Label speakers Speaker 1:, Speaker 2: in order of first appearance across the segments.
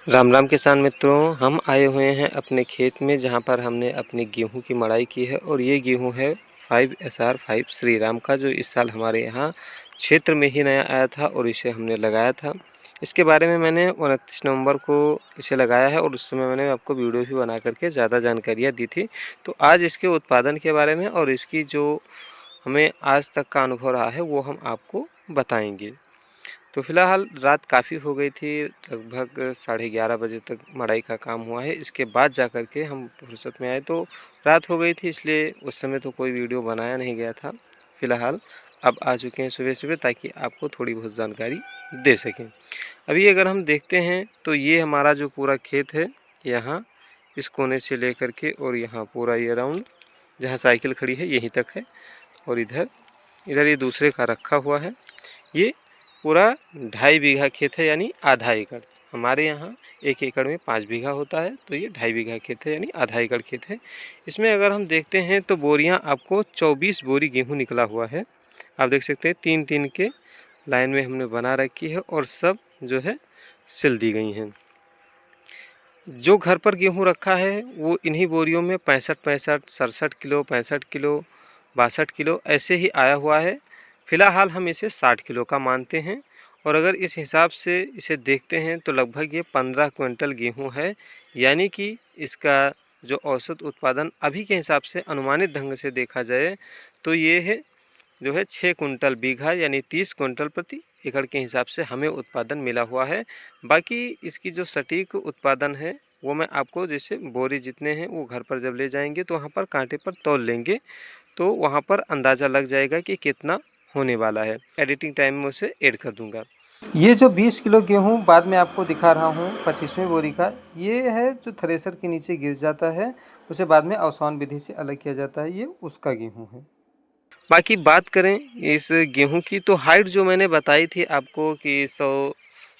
Speaker 1: राम राम किसान मित्रों, हम आए हुए हैं अपने खेत में जहां पर हमने अपनी गेहूं की मड़ाई की है। और ये गेहूं है 5SR5 श्री राम का, जो इस साल हमारे यहाँ क्षेत्र में ही नया आया था और इसे हमने लगाया था। इसके बारे में मैंने 29 नवंबर को इसे लगाया है और उस समय मैंने आपको वीडियो भी बना करके ज़्यादा जानकारियाँ दी थी। तो आज इसके उत्पादन के बारे में और इसकी जो हमें आज तक का अनुभव रहा है वो हम आपको बताएंगे। तो फिलहाल रात काफ़ी हो गई थी, लगभग 11:30 बजे तक मड़ाई का काम हुआ है। इसके बाद जा कर के हम फुर्सत में आए तो रात हो गई थी, इसलिए उस समय तो कोई वीडियो बनाया नहीं गया था। फिलहाल अब आ चुके हैं सुबह सुबह, ताकि आपको थोड़ी बहुत जानकारी दे सकें। अभी अगर हम देखते हैं तो ये हमारा जो पूरा खेत है, यहाँ इस कोने से लेकर के और यहाँ पूरा ये राउंड जहाँ साइकिल खड़ी है यहीं तक है। और इधर इधर ये दूसरे का रखा हुआ है। ये पूरा 2.5 बीघा खेत है, यानी आधा एकड़। हमारे यहाँ 1 एकड़ में 5 बीघा होता है, तो ये 2.5 बीघा खेत है, यानी आधा एकड़ खेत है। इसमें अगर हम देखते हैं तो बोरियां आपको 24 बोरी गेहूं निकला हुआ है। आप देख सकते हैं 3-3 के लाइन में हमने बना रखी है और सब जो है सिल दी गई हैं। जो घर पर गेहूं रखा है वो इन्हीं बोरियों में 65-65, 67 किलो, 65 किलो, 62 किलो ऐसे ही आया हुआ है। फ़िलहाल हम इसे 60 किलो का मानते हैं। और अगर इस हिसाब से इसे देखते हैं तो लगभग ये 15 क्विंटल गेहूं है, यानी कि इसका जो औसत उत्पादन अभी के हिसाब से अनुमानित ढंग से देखा जाए तो ये है जो है 6 कुंटल बीघा, यानी 30 कुंटल प्रति एकड़ के हिसाब से हमें उत्पादन मिला हुआ है। बाकी इसकी जो सटीक उत्पादन है वो मैं आपको, जैसे बोरी जितने हैं वो घर पर जब ले जाएंगे तो वहाँ पर कांटे पर तौल लेंगे, तो वहाँ पर अंदाज़ा लग जाएगा कि कितना होने वाला है। एडिटिंग टाइम में उसे ऐड कर दूंगा। ये जो 20 किलो गेहूँ बाद में आपको दिखा रहा हूँ 25वें बोरी का, ये है जो थ्रेसर के नीचे गिर जाता है, उसे बाद में अवसान विधि से अलग किया जाता है। ये उसका गेहूँ है। बाकी बात करें इस गेहूं की, तो हाइट जो मैंने बताई थी आपको कि 100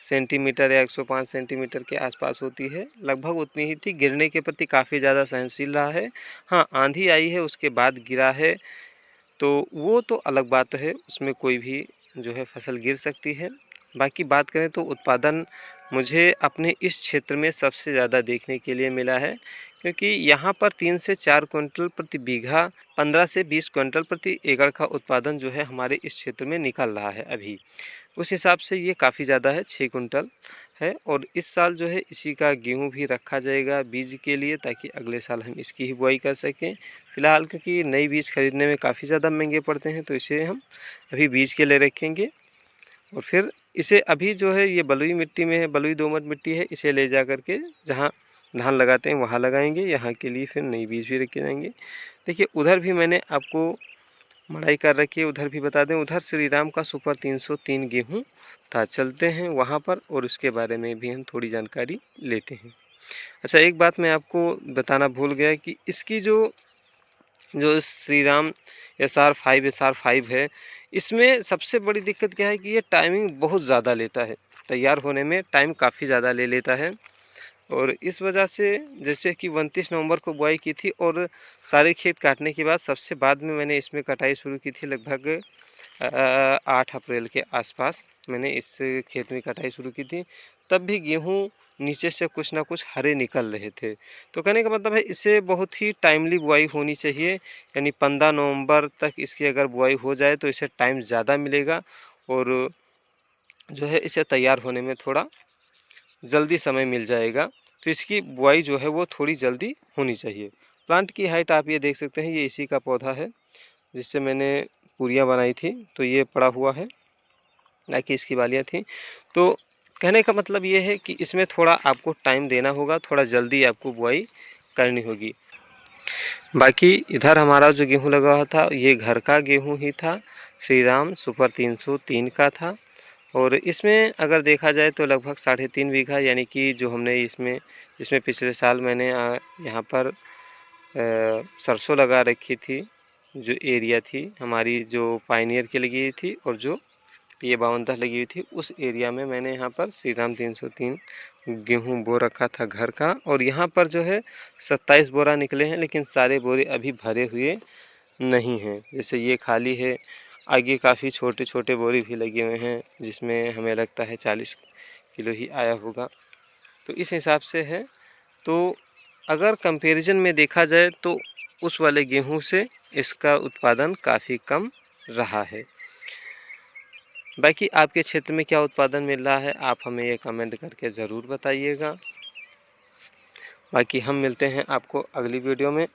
Speaker 1: सेंटीमीटर या 105 सेंटीमीटर के आसपास होती है, लगभग उतनी ही थी। गिरने के प्रति काफ़ी ज़्यादा सहनशील रहा है। हाँ, आंधी आई है उसके बाद गिरा है, तो वो तो अलग बात है, उसमें कोई भी जो है फसल गिर सकती है। बाकी बात करें तो उत्पादन मुझे अपने इस क्षेत्र में सबसे ज़्यादा देखने के लिए मिला है, क्योंकि यहाँ पर 3 से 4 क्विंटल प्रति बीघा, 15 से 20 क्विंटल प्रति एकड़ का उत्पादन जो है हमारे इस क्षेत्र में निकल रहा है अभी। उस हिसाब से ये काफ़ी ज़्यादा है, 6 कुंटल है। और इस साल जो है इसी का गेहूं भी रखा जाएगा बीज के लिए, ताकि अगले साल हम इसकी ही बुआई कर सकें। फ़िलहाल क्योंकि नई बीज खरीदने में काफ़ी ज़्यादा महंगे पड़ते हैं, तो इसे हम अभी बीज के लिए रखेंगे। और फिर इसे अभी जो है ये बलुई मिट्टी में है, बलुई दोमट मिट्टी है, इसे ले जा कर के जहाँ धान लगाते हैं वहाँ लगाएंगे। यहाँ के लिए फिर नई बीज भी रखे जाएंगे। देखिए उधर भी मैंने आपको मड़ाई कर रखी है, उधर भी बता दें। उधर श्री राम का सुपर 303 गेहूँ था। चलते हैं वहाँ पर और उसके बारे में भी हम थोड़ी जानकारी लेते हैं। अच्छा, एक बात मैं आपको बताना भूल गया कि इसकी जो जो श्री राम SR5 है, इसमें सबसे बड़ी दिक्कत क्या है कि ये टाइमिंग बहुत ज़्यादा लेता है। तैयार होने में टाइम काफ़ी ज़्यादा ले लेता है। और इस वजह से जैसे कि 29 नवंबर को बुआई की थी और सारे खेत काटने के बाद सबसे बाद में मैंने इसमें कटाई शुरू की थी, लगभग 8 अप्रैल के आसपास मैंने इस खेत में कटाई शुरू की थी। तब भी गेहूं नीचे से कुछ ना कुछ हरे निकल रहे थे। तो कहने का मतलब है इसे बहुत ही टाइमली बुआई होनी चाहिए, यानी 15 नवंबर तक इसकी अगर बुआई हो जाए तो इसे टाइम ज़्यादा मिलेगा और जो है इसे तैयार होने में थोड़ा जल्दी समय मिल जाएगा। तो इसकी बुआई जो है वो थोड़ी जल्दी होनी चाहिए। प्लांट की हाइट आप ये देख सकते हैं, ये इसी का पौधा है जिससे मैंने पूरियाँ बनाई थी, तो ये पड़ा हुआ है, ना कि इसकी बालियाँ थी। तो कहने का मतलब ये है कि इसमें थोड़ा आपको टाइम देना होगा, थोड़ा जल्दी आपको बुआई करनी होगी। बाकी इधर हमारा जो गेहूं लगा हुआ था ये घर का गेहूं ही था, श्री राम सुपर 303 का था। और इसमें अगर देखा जाए तो लगभग 3.5 बीघा, यानी कि जो हमने इसमें पिछले साल मैंने यहाँ पर सरसों लगा रखी थी। जो एरिया थी हमारी जो पाइनियर की लगी हुई थी और जो P52 लगी हुई थी, उस एरिया में मैंने यहाँ पर श्री राम 303 गेहूँ बो रखा था घर का। और यहाँ पर जो है 27 बोरा निकले हैं, लेकिन सारे बोरे अभी भरे हुए नहीं हैं। जैसे ये खाली है, आगे काफ़ी छोटे छोटे बोरी भी लगे हुए हैं जिसमें हमें लगता है 40 किलो ही आया होगा। तो इस हिसाब से है। तो अगर कंपैरिजन में देखा जाए तो उस वाले गेहूं से इसका उत्पादन काफ़ी कम रहा है। बाकी आपके क्षेत्र में क्या उत्पादन मिल रहा है, आप हमें ये कमेंट करके ज़रूर बताइएगा। बाकी हम मिलते हैं आपको अगली वीडियो में।